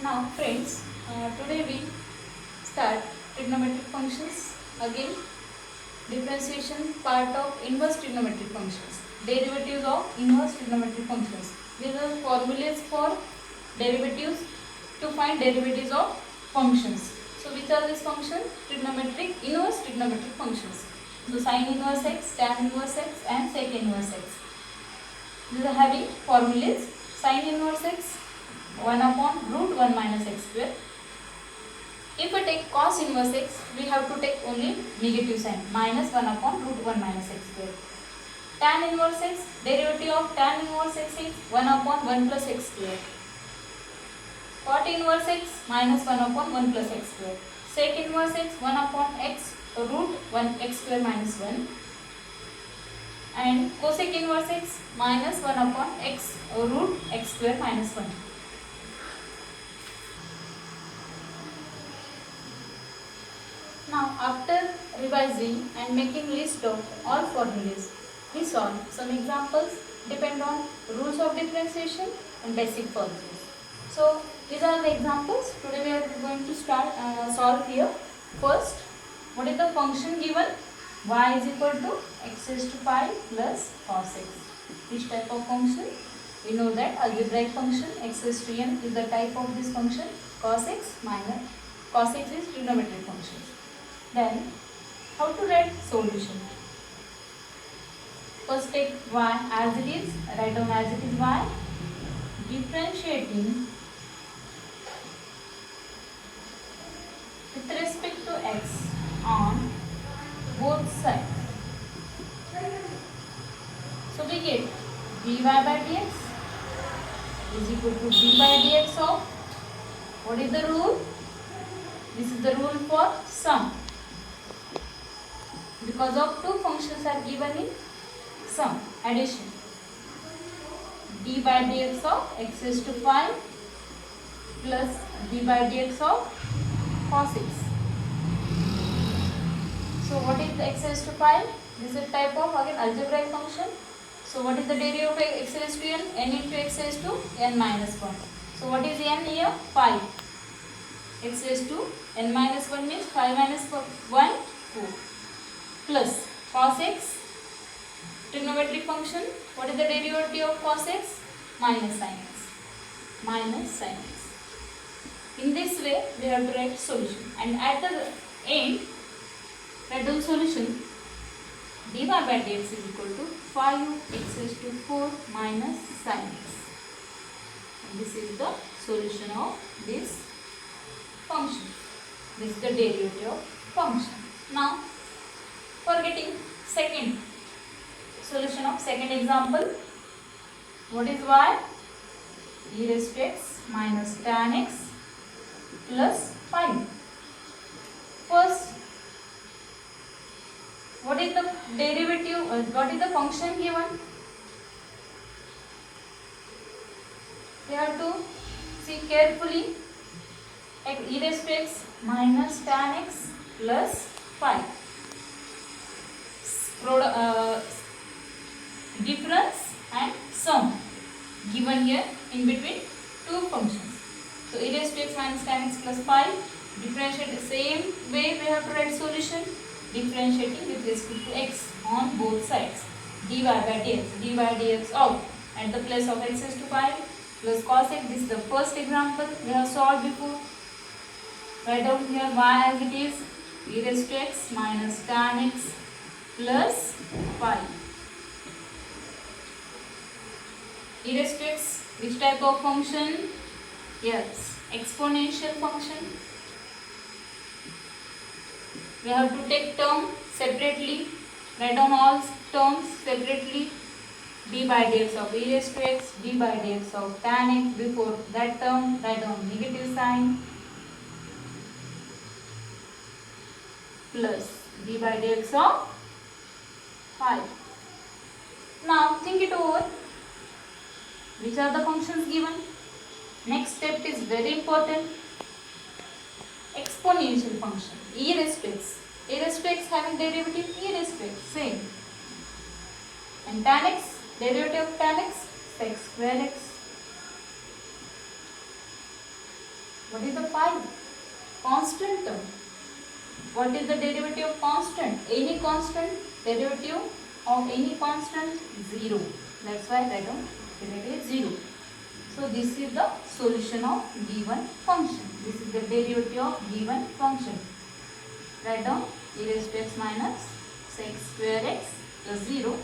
Now friends, today we start trigonometric functions again. Differentiation part of inverse trigonometric functions. Derivatives of inverse trigonometric functions. These are formulas for derivatives to find derivatives of functions. So which are these functions? Trigonometric, inverse trigonometric functions. So sin inverse x, tan inverse x and sec inverse x. These are having formulas. Sin inverse x 1 upon root 1 minus x square. If we take cos inverse x, we have to take only negative sign, minus 1 upon root 1 minus x square. Tan inverse x, derivative of tan inverse x is 1 upon 1 plus x square. Cot inverse x minus 1 upon 1 plus x square. Sec inverse x 1 upon x root 1 x square minus 1. And cosec inverse x minus 1 upon x root x square minus 1. Now after revising and making list of all formulas, we solve some examples depend on rules of differentiation and basic formulas. So these are the examples. Today we are going to start solve here. First, what is the function given? Y is equal to x raised to 5 plus cos x. Which type of function? We know that algebraic function x raised to n is the type of this function. Cos x is trigonometric function. Then, how to write solution? First take y as it is, write down as it is y, differentiating with respect to x on both sides. So we get dy by dx is equal to d by dx of, what is the rule? This is the rule for sum. Because of two functions are given in sum, addition. D by dx of x raised to 5 plus d by dx of cos x. So what is the x raised to 5? This is a type of again algebraic function. So what is the derivative of x raised to n into x raised to n minus 1. So what is n here? 5. X raised to n minus 1 means 5 minus 1, 4. Plus cos x, trigonometric function. What is the derivative of cos x? Minus sin x. Minus sin x. In this way, we have to write solution. And at the end, write down solution. dy by dx is equal to 5x raised to 4 minus sin x. And this is the solution of this function. This is the derivative of function. Now, for getting second solution of second example, what is y? E raised to x minus tan x plus 5. First, what is the derivative, what is the function given? We have to see carefully. E raised to x minus tan x plus 5. Difference and sum given here in between two functions. So e raised to x minus tan x plus 5, differentiate the same way we have to write solution, differentiating with respect to x on both sides. dy by dx out at the place of x raised to 5 plus cos x. This is the first example we have solved before. Write down here y as it is, e raised to x minus tan x plus 5. E raised to x, which type of function? Yes, exponential function. We have to take term separately, write down all terms separately. D by dx of e raised to x, d by dx of tan x. Before that term, write down negative sign plus d by dx of 5. Now think it over. Which are the functions given? Next step is very important. Exponential function. E raised to x. E raised to x having derivative e raised to x. Same. And tan x, derivative of tan x, sec square x. What is the pi? Constant term. What is the derivative of constant? Any constant. Derivative of any constant, 0. That's why I write down derivative is 0. So this is the solution of given function. This is the derivative of given function. Write down e raised to x minus sec square x plus 0.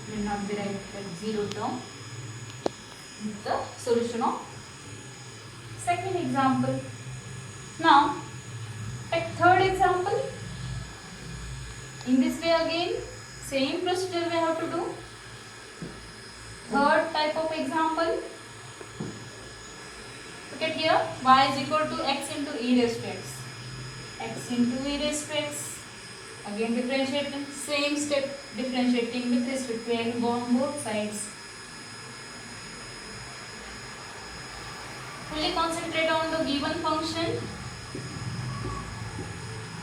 Will not be right at 0 term. This is the solution of second example. Now take third example. In this way again, same procedure we have to do. Third type of example. Look at here, y is equal to x into e raised to x. X into e raised to x. Again differentiating, same step, differentiating with respect to x on both sides. Fully concentrate on the given function.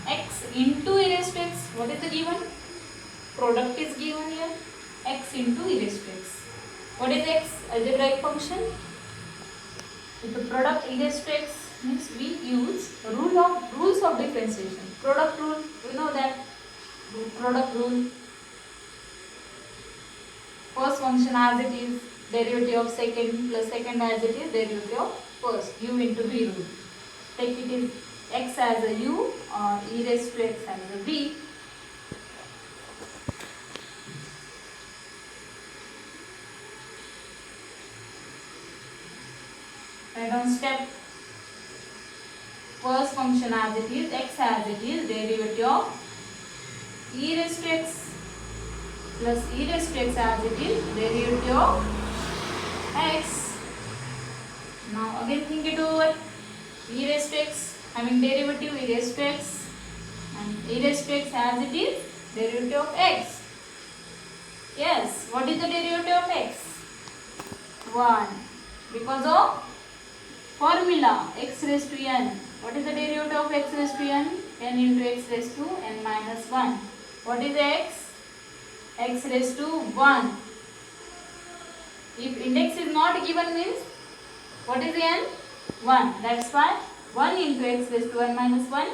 X into e raised to x. What is the given? Product is given here. X into e raised to x. What is x? Algebraic function. With the product e raised to x means we use rules of differentiation. Product rule, we know that. Product rule. First function as it is, derivative of second plus second as it is, derivative of first. U into v rule. Take it is x as a u or e raised to x as a v. Write down step. First function as it is, x as it is, derivative of e raised to x plus e raised to x as it is, derivative of x. Now again think it over. E raised to x having derivative e raised to x and e raised to x as it is, derivative of x. Yes, what is the derivative of x? 1. Because of formula x raised to n. What is the derivative of x raised to n? n into x raised to n minus 1. What is x? X raised to 1. If index is not given means, what is n? 1. That's why 1 into x raised to 1 minus 1.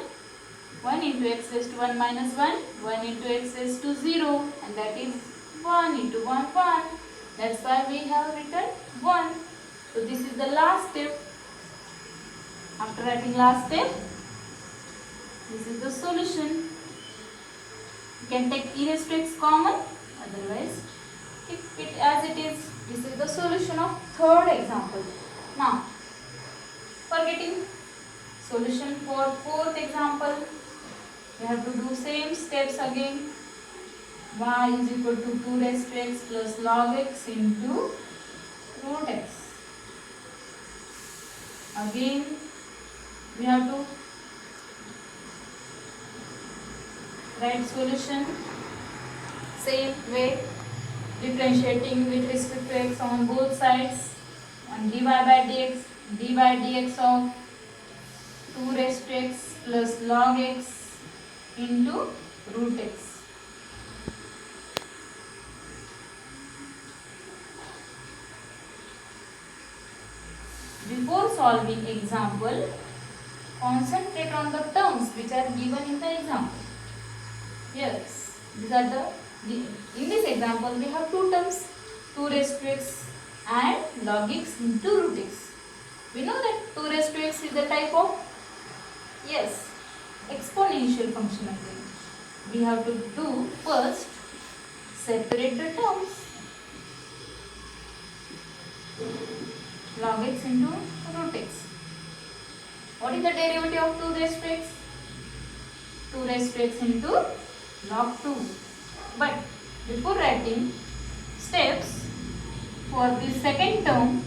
1 into x raised to 1 minus 1. 1 into x raised to 0. And that is 1 into 1, 1. That's why we have written 1. So this is the last step. After writing last step, this is the solution. You can take e raised to x common, otherwise keep it as it is. This is the solution of third example. Now, for getting solution for fourth example, we have to do same steps again. Y is equal to 2 raised to x plus log x into root x. Again, we have to write solution same way, differentiating with respect to x on both sides, and dy by dx of 2 raised to x plus log x into root x. Before solving example, concentrate on the terms which are given in the example. Yes, these are in this example we have two terms, 2 raised to x and log x into root x. We know that 2 raised to x is the type of, yes, exponential function again. We have to do first separate the terms. Log x into root x. What is the derivative of 2 raised to x? 2 raised to x into log 2. But before writing steps for the second term,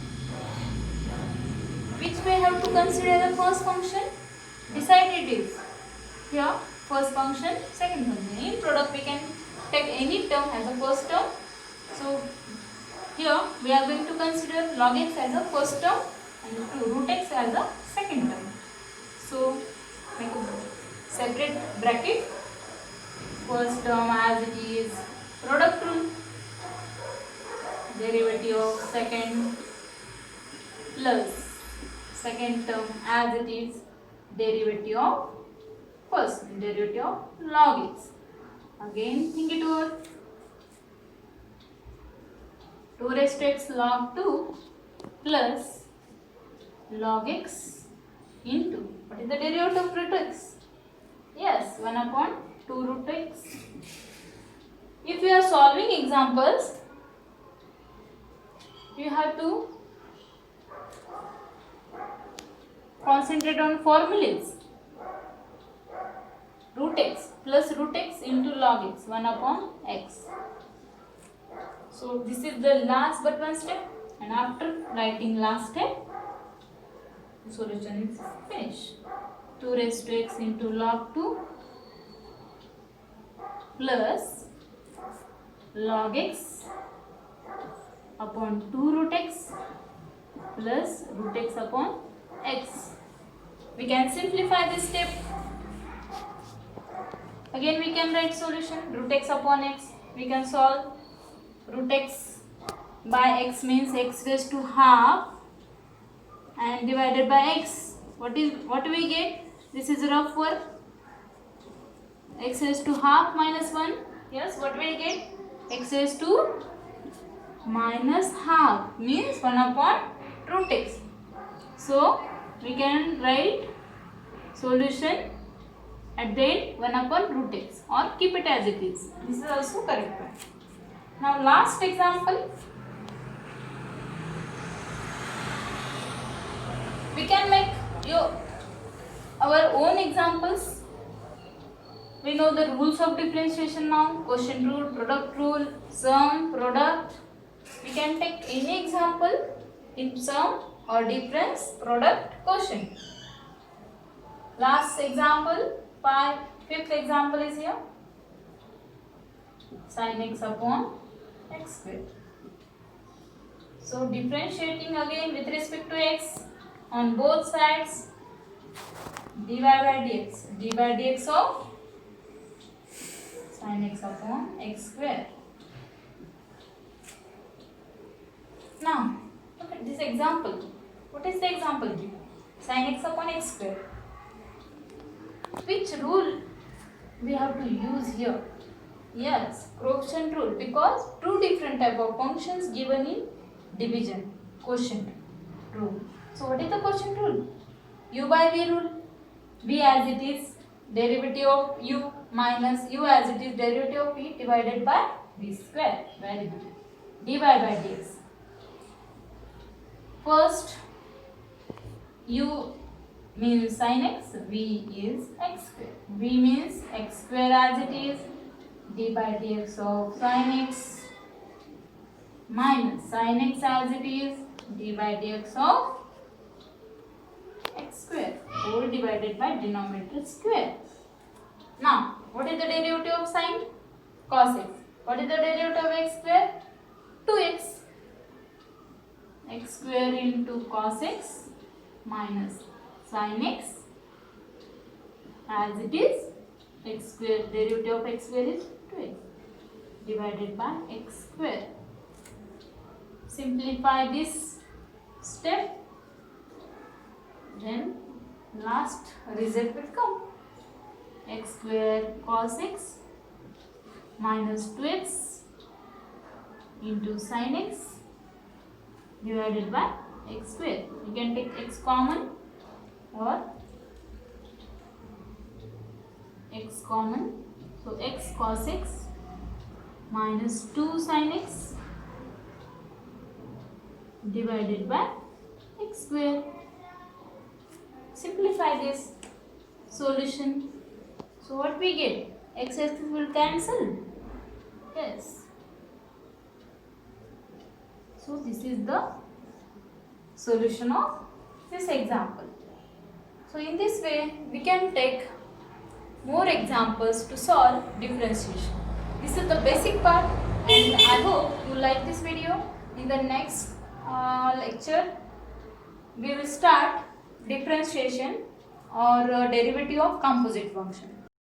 which we have to consider the first function? Decide it is. Here first function, second function. In product we can take any term as a first term. So here we are going to consider log x as a first term and root x as a second term. So make a separate bracket. First term as it is product rule, derivative of second plus second term as it is, derivative of first, derivative of log x. Again think it over. 2 raised to x log 2 plus log x into, what is the derivative of root x? Yes, 1 upon 2 root x. If you are solving examples, you have to concentrate on formulas. Root x plus root x into log x, 1 upon x. So this is the last but one step, and after writing last step, the solution is finished. 2 raised to x into log 2 plus log x upon 2 root x plus root x upon x. We can simplify this step. Again we can write solution. Root x upon x. We can solve. Root x by x means x raised to half and divided by x. What we get? This is rough work. X raised to half minus 1. Yes, what we get? X raised to minus half means 1 upon root x. So we can write solution at the end 1 upon root x, or keep it as it is. This is also correct one. Now last example. We can make our own examples. We know the rules of differentiation now. Quotient rule, product rule, sum, product. We can take any example in sum or difference, product, quotient. Last example, fifth example is here. Sin x upon x square. So differentiating again with respect to x on both sides, dy by dx of sin x upon x square. Now look at this example. What is the example given? Sin x upon x square. Which rule we have to use here? Yes, quotient rule, because two different type of functions given in division, quotient rule. So what is the quotient rule? U by v rule. V as it is derivative of u minus u as it is derivative of v divided by v square. Very good. Dy by dx. First, u means sin x, v is x square. V means x square as it is, d by dx of sin x minus sin x as it is, d by dx of x square, whole divided by denominator square. Now, what is the derivative of sin? Cos x. What is the derivative of x square? 2x. X square into cos x minus sin x as it is, x square, derivative of x square is 2x divided by x square. Simplify this step, then last result will come. X square cos x minus 2x into sin x divided by x square. You can take x common or x common. So x cos x minus 2 sin x divided by x square. Simplify this solution. So what we get? X will cancel. Yes. So this is the solution of this example. So in this way we can take more examples to solve differentiation. This is the basic part, and I hope you like this video. In the next lecture we will start differentiation or derivative of composite function.